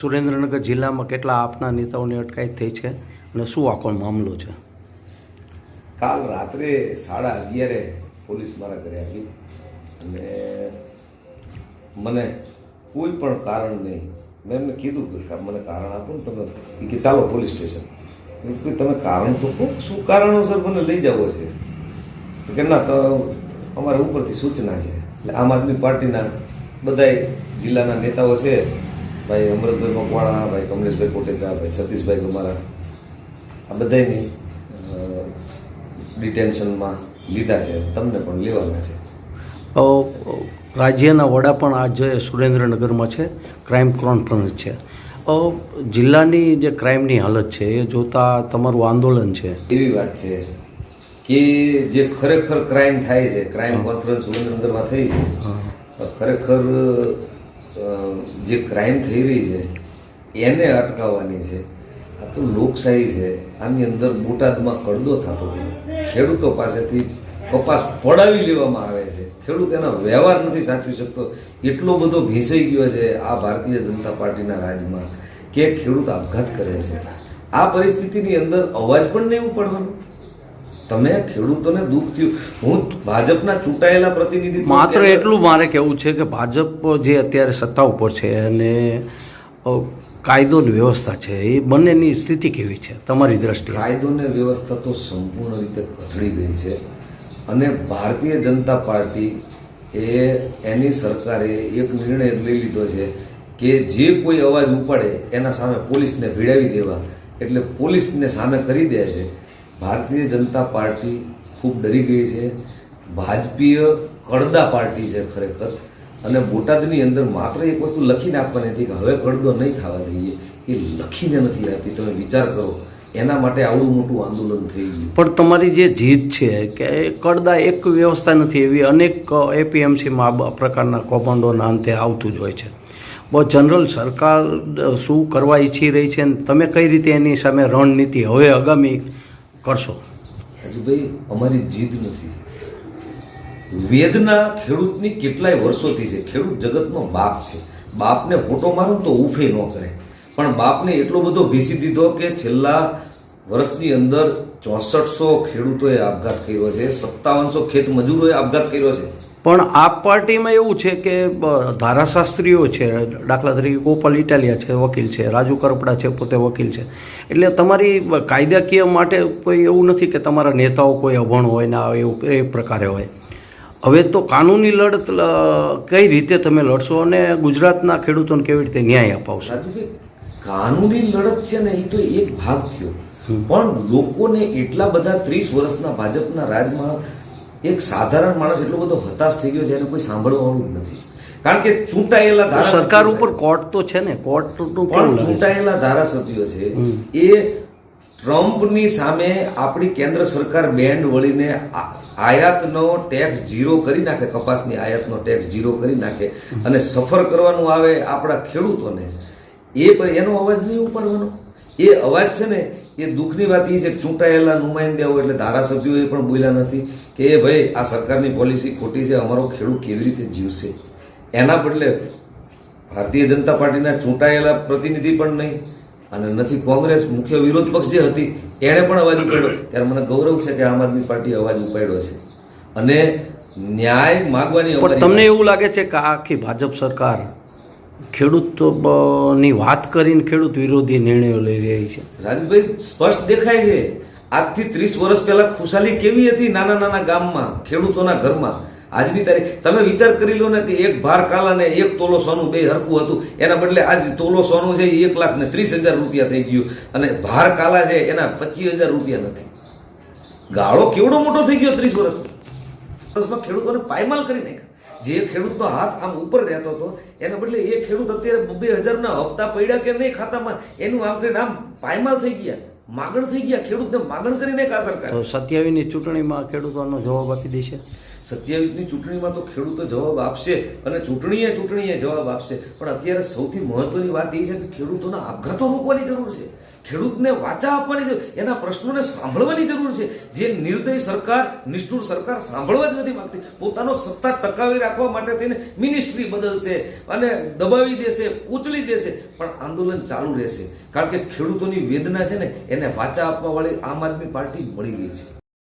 સુરેન્દ્રનગર જિલ્લામાં કેટલા આપના નેતાઓની અટકાયત થઈ છે અને શું આખો મામલો છે? કાલ રાત્રે 11:30 પોલીસ મારા ઘરે આવી અને મને કોઈ પણ કારણ નહીં, મેં એમને કીધું કે મને કારણ આપો ને તમે, કે ચાલો પોલીસ સ્ટેશન. તમે કારણ તો કહો, શું કારણોસર મને લઈ જવો છે? કે ના, તો અમારા ઉપરથી સૂચના છે. એટલે આમ આદમી પાર્ટીના બધાય જિલ્લાના નેતાઓ છે, ભાઈ અમૃતભાઈ મકવાણા, ભાઈ કમલેશભાઈ કોટેચા, ભાઈ સતીશભાઈ ગમારા, આ બધાની ડિટેન્શનમાં લીધા છે, તમને પણ લેવાના છે. રાજ્યના વડા પણ આજે સુરેન્દ્રનગરમાં છે, ક્રાઇમ કોન્ફરન્સ છે. જિલ્લાની જે ક્રાઇમની હાલત છે એ જોતા તમારું આંદોલન છે. એવી વાત છે કે જે ખરેખર ક્રાઇમ થાય છે, ક્રાઇમ કોન્ફરન્સ સુરેન્દ્રનગરમાં થઈ છે, ખરેખર જે ક્રાઇમ થઈ રહી છે એને અટકાવવાની છે. આ તો લોકશાહી છે. આની અંદર બોટાદમાં કડદો થતો હતો, ખેડૂતો પાસેથી કપાસ પડાવી લેવામાં આવે છે, ખેડૂત એના વ્યવહાર નથી સાચવી શકતો. એટલો બધો ભીસાઈ ગયો છે આ ભારતીય જનતા પાર્ટીના રાજમાં કે ખેડૂત આપઘાત કરે છે. આ પરિસ્થિતિની અંદર અવાજ પણ નહીં ઉપાડવાનો. તમે ખેડૂતોને દુઃખ થયું, હું ભાજપના ચૂંટાયેલા પ્રતિનિધિ, માત્ર એટલું મારે કહેવું છે કે ભાજપ જે અત્યારે સત્તા ઉપર છે અને કાયદો અને વ્યવસ્થા છે, એ બંનેની સ્થિતિ કેવી છે તમારી દ્રષ્ટિએ? કાયદો અને વ્યવસ્થા તો સંપૂર્ણ રીતે કથળી ગઈ છે અને ભારતીય જનતા પાર્ટી એની સરકારે એક નિર્ણય લઈ લીધો છે કે જે કોઈ અવાજ ઉપાડે એના સામે પોલીસને ભીડાવી દેવા, એટલે પોલીસને સામે કરી દે છે. ભારતીય જનતા પાર્ટી ખૂબ ડરી ગઈ છે. ભાજપીય કડદા પાર્ટી છે ખરેખર. અને બોટાદની અંદર માત્ર એક વસ્તુ લખીને આપવાની હતી કે હવે કડદો નહીં થવા દઈએ, એ લખીને નથી આપી. તમે વિચાર કરો, એના માટે આવડું મોટું આંદોલન થઈ ગયું. પણ તમારી જે જીત છે કે કડદા એક વ્યવસ્થા નથી, એવી અનેક એપીએમસીમાં આ પ્રકારના કૌભાંડોના અંતે આવતું જ હોય છે. બહુ જનરલ સરકાર શું કરવા ઈચ્છી રહી છે અને તમે કઈ રીતે એની સામે રણનીતિ હવે આગામી કરશો? રાજુભાઈ, અમારી જીદ નથી. વેદના ખેડૂતની કેટલાય વર્ષોથી છે. ખેડૂત જગતનો બાપ છે. બાપને ફોટો મારો તો ઉફે ન કરે, પણ બાપને એટલો બધો ભીસી દીધો કે છેલ્લા વર્ષની અંદર 6400 ખેડૂતોએ આપઘાત કર્યો છે, 5700 ખેત મજૂરોએ આપઘાત કર્યો છે. પણ આપ પાર્ટીમાં એવું છે કે ધારાશાસ્ત્રીઓ છે, દાખલા તરીકે ગોપાલ ઇટાલિયા છે, વકીલ છે, રાજુ કરપડા છે, પોતે વકીલ છે, એટલે તમારી કાયદાકીય માટે કોઈ એવું નથી કે તમારા નેતાઓ કોઈ અભણ હોય ને એવું એ પ્રકારે હોય. હવે તો કાનૂની લડત કઈ રીતે તમે લડશો અને ગુજરાતના ખેડૂતોને કેવી રીતે ન્યાય અપાવશો? કાનૂની લડત છે ને, એ તો એક ભાગ થયો, પણ લોકોને એટલા બધા 30 વર્ષના ભાજપના રાજમાં એક સાધારણ માણસ એટલો બધો હતાશ થઈ ગયો છે, એને કોઈ સાંભળવાનું જ નથી. કારણ કે ચૂંટાયેલા સરકાર ઉપર કોર્ટ તો છે ને, કોર્ટનું પણ ચૂંટાયેલા ધારાસભ્યો છે એ ટ્રમ્પની સામે આપણી કેન્દ્ર સરકાર બેન્ડ વળીને આયાતનો ટેક્સ 0 કરી નાખે, કપાસની આયાતનો ટેક્સ 0 કરી નાખે અને સફર કરવાનું આવે આપણા ખેડૂતોને, એનો અવાજ નહીં ઉપાડવાનો. એ અવાજ છે ને, એ દુઃખની વાત એ છે કે ચૂંટાયેલા નુમાઇંદાઓ એટલે ધારાસભ્યોએ પણ બોલ્યા નથી કે એ ભાઈ આ સરકારની પોલિસી ખોટી છે, અમારો ખેડૂત કેવી રીતે જીવશે. એના બદલે ભારતીય જનતા પાર્ટીના ચૂંટાયેલા પ્રતિનિધિ પણ નહીં અને નથી કોંગ્રેસ, મુખ્ય વિરોધ પક્ષ જે હતી એણે પણ અવાજ ઉપાડ્યો. ત્યારે મને ગૌરવ છે કે આમ આદમી પાર્ટીએ અવાજ ઉપાડ્યો છે અને ન્યાય માગવાની. પણ તમને એવું લાગે છે કે આખી ભાજપ સરકાર ખેડૂતની વાત કરીને ખેડૂત વિરોધી નિર્ણયો લઈ રહી છે? રાજભાઈ, સ્પષ્ટ દેખાય છે. આજથી 30 વર્ષ પહેલા ખુશાલી કેવી હતી નાના નાના ગામમાં, ખેડૂતોના ઘરમાં. આજની તારીખ તમે વિચાર કરી લો ને કે એક ભાર કાલા ને 1 તોલો સોનું બે હરખું હતું, એના બદલે આજ તોલો સોનું છે 1,30,000 રૂપિયા થઈ ગયું અને ભાર કાલા છે એના 25,000 રૂપિયા નથી. ગાળો કેવડો મોટો થઈ ગયો 30 વર્ષમાં ખેડૂતોને પાયમાલ કરી નાખ્યા. જે ખેડૂતનો હાથ આમ ઉપર રહેતો હતો એના બદલે એ ખેડૂત અત્યારે 2,000ના હપ્તા પડ્યા કે નહીં ખાતામાં, એનું આમ પાયમાલ થઈ ગયા, માગણ થઈ ગયા. ખેડૂતને માગણ કરી નાખ્યા સરકાર. 27ની ચૂંટણીમાં ખેડૂતોનો જવાબ આપી દેશે. 27ની ચૂંટણીમાં તો ખેડૂતો જવાબ આપશે અને ચૂંટણીએ જવાબ આપશે. પણ અત્યારે સૌથી મહત્વની વાત એ છે કે ખેડૂતોના આપઘાતો રોકવાની જરૂર છે. ખેડૂતને વાચા આપવાની જરૂર, એના પ્રશ્નોને સાંભળવાની જરૂર છે. જે નિર્દય સરકાર, નિષ્ઠુર સરકાર સાંભળવા જ નથી માંગતી. પોતાનો સત્તા ટકાવી રાખવા માટે થઈને મિનિસ્ટ્રી બદલશે અને દબાવી દેશે, કૂચલી દેશે, પણ આંદોલન ચાલુ રહેશે. કારણ કે ખેડૂતોની વેદના છે ને એને વાચા આપવા વાળી આમ આદમી પાર્ટી મળી ગઈ છે.